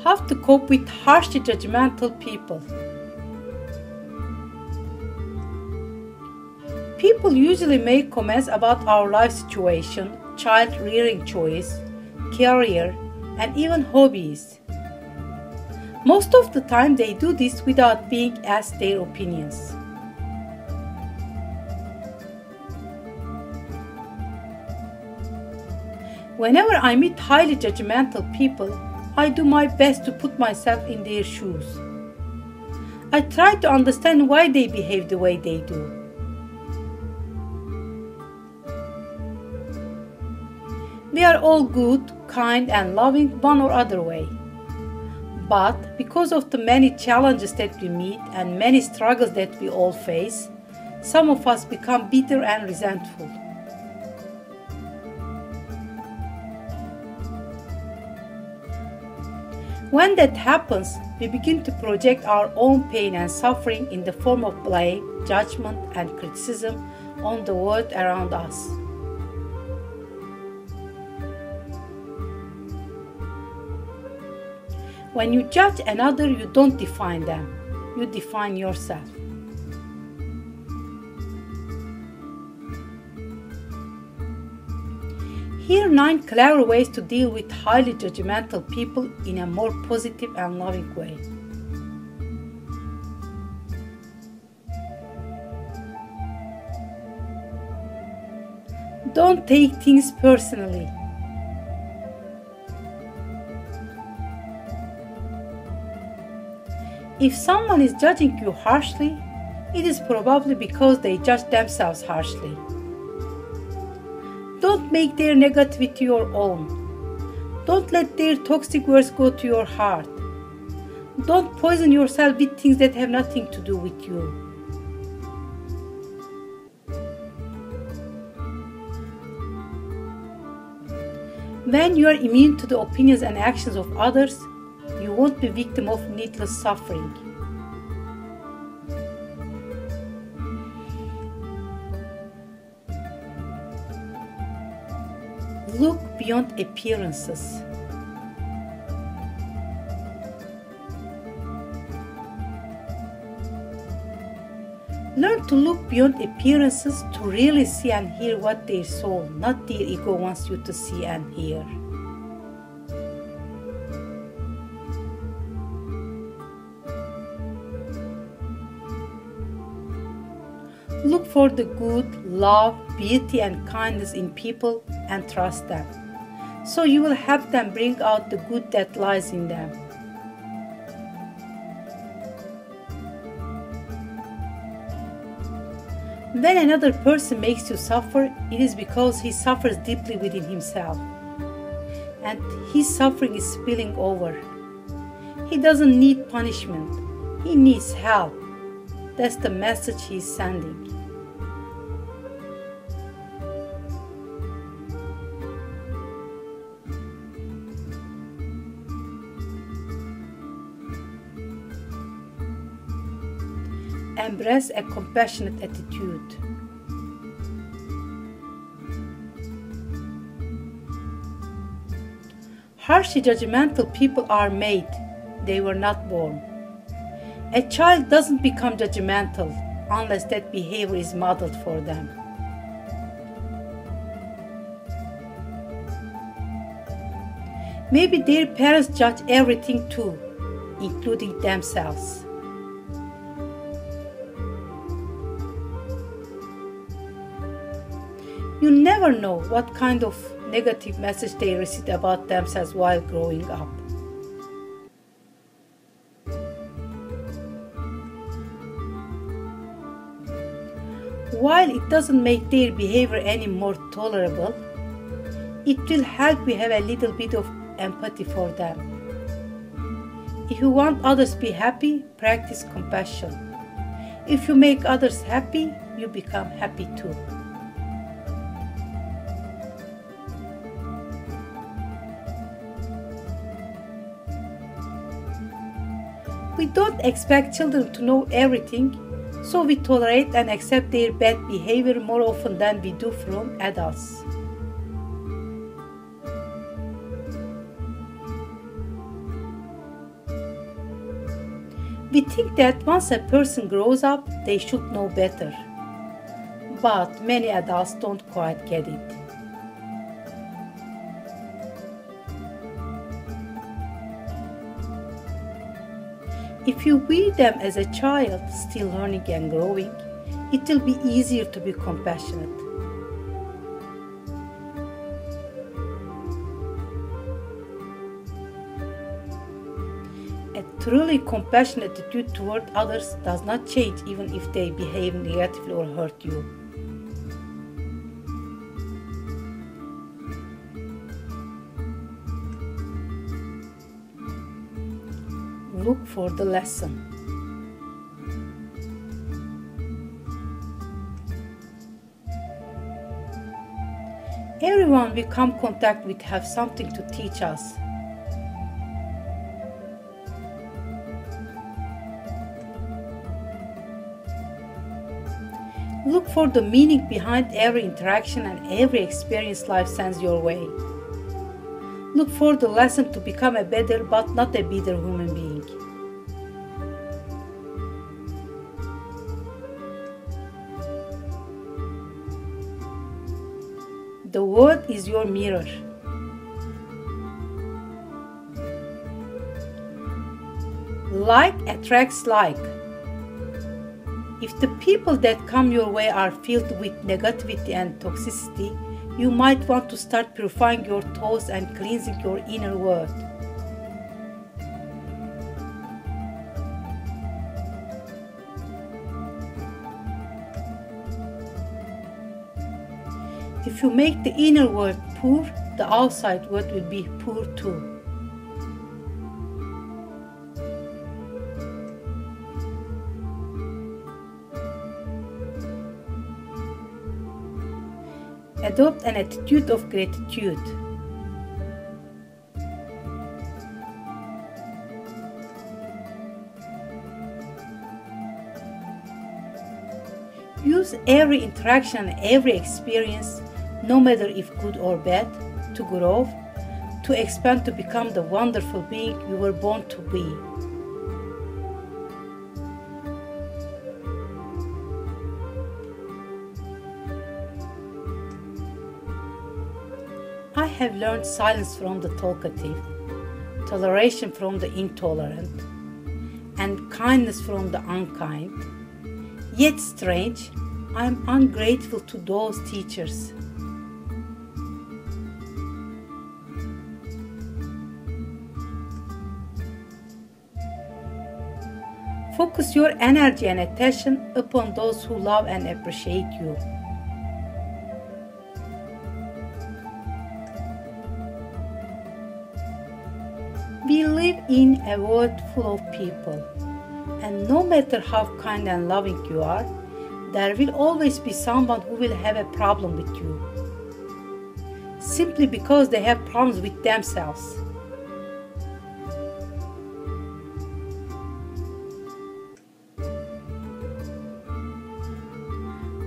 How to cope with harshly judgmental people. People usually make comments about our life situation, child rearing choice, career, and even hobbies. Most of the time they do this without being asked their opinions. Whenever I meet highly judgmental people, I do my best to put myself in their shoes. I try to understand why they behave the way they do. We are all good, kind, and loving one or other way. But because of the many challenges that we meet and many struggles that we all face, some of us become bitter and resentful. When that happens, we begin to project our own pain and suffering in the form of blame, judgment, and criticism on the world around us. When you judge another, you don't define them, you define yourself. Here are 9 clever ways to deal with highly judgmental people in a more positive and loving way. Don't take things personally. If someone is judging you harshly, it is probably because they judge themselves harshly. Don't make their negativity your own. Don't let their toxic words go to your heart. Don't poison yourself with things that have nothing to do with you. When you are immune to the opinions and actions of others, you won't be victim of needless suffering. Look beyond appearances. Learn to look beyond appearances to really see and hear what their soul, not their ego, wants you to see and hear. Look for the good, love, beauty, and kindness in people and trust them, so you will help them bring out the good that lies in them. When another person makes you suffer, it is because he suffers deeply within himself, and his suffering is spilling over. He doesn't need punishment, he needs help. That's the message he is sending. Embrace a compassionate attitude. Harshly judgmental people are made, they were not born. A child doesn't become judgmental unless that behavior is modeled for them. Maybe their parents judge everything too, including themselves. You never know what kind of negative message they received about themselves while growing up. While it doesn't make their behavior any more tolerable, it will help you have a little bit of empathy for them. If you want others to be happy, practice compassion. If you make others happy, you become happy too. We don't expect children to know everything, so we tolerate and accept their bad behavior more often than we do from adults. We think that once a person grows up, they should know better. But many adults don't quite get it. If you view them as a child, still learning and growing, it will be easier to be compassionate. A truly compassionate attitude toward others does not change even if they behave negatively or hurt you. Look for the lesson. Everyone we come contact with have something to teach us. Look for the meaning behind every interaction and every experience life sends your way. Look for the lesson to become a better but not a bitter human being. The world is your mirror. Like attracts like. If the people that come your way are filled with negativity and toxicity, you might want to start purifying your thoughts and cleansing your inner world. If you make the inner world poor, the outside world will be poor too. Adopt an attitude of gratitude. Use every interaction and every experience, no matter if good or bad, to grow, to expand, to become the wonderful being you were born to be. I have learned silence from the talkative, toleration from the intolerant, and kindness from the unkind. Yet strange, I am ungrateful to those teachers. Focus your energy and attention upon those who love and appreciate you. We live in a world full of people, and no matter how kind and loving you are, there will always be someone who will have a problem with you, simply because they have problems with themselves.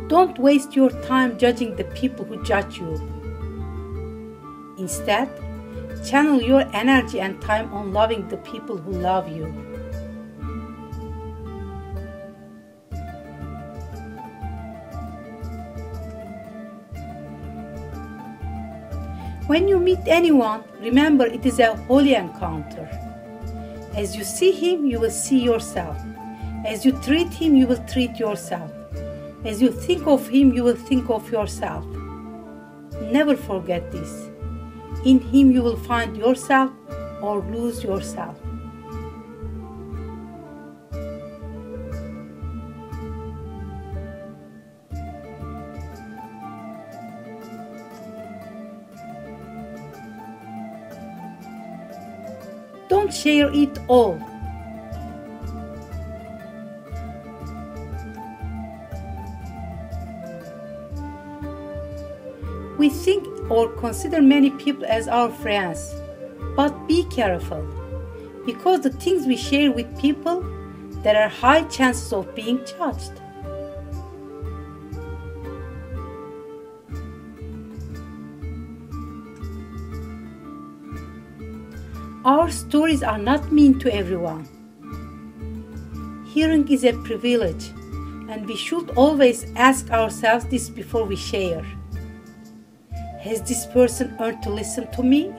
Don't waste your time judging the people who judge you. Instead, channel your energy and time on loving the people who love you. When you meet anyone, remember it is a holy encounter. As you see him, you will see yourself. As you treat him, you will treat yourself. As you think of him, you will think of yourself. Never forget this. In him you will find yourself or lose yourself. Don't share it all. We think or consider many people as our friends, but be careful, because the things we share with people, there are high chances of being judged. Our stories are not mean to everyone. Hearing is a privilege, and we should always ask ourselves this before we share. Has this person earned to listen to me?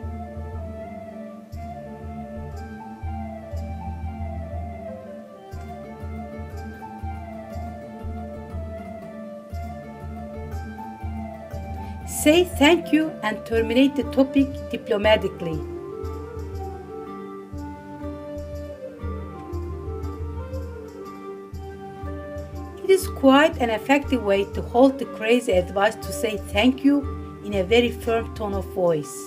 Say thank you and terminate the topic diplomatically. It is quite an effective way to hold the crazy advice to say thank you in a very firm tone of voice.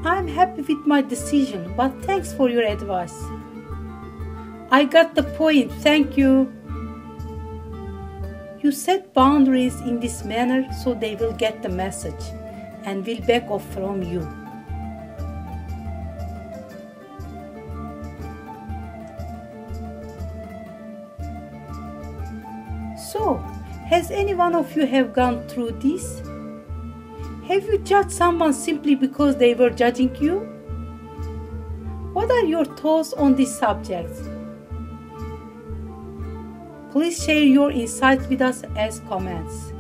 I'm happy with my decision, but thanks for your advice. I got the point, thank you. You set boundaries in this manner so they will get the message and will back off from you. So, has any one of you have gone through this? Have you judged someone simply because they were judging you? What are your thoughts on this subject? Please share your insights with us as comments.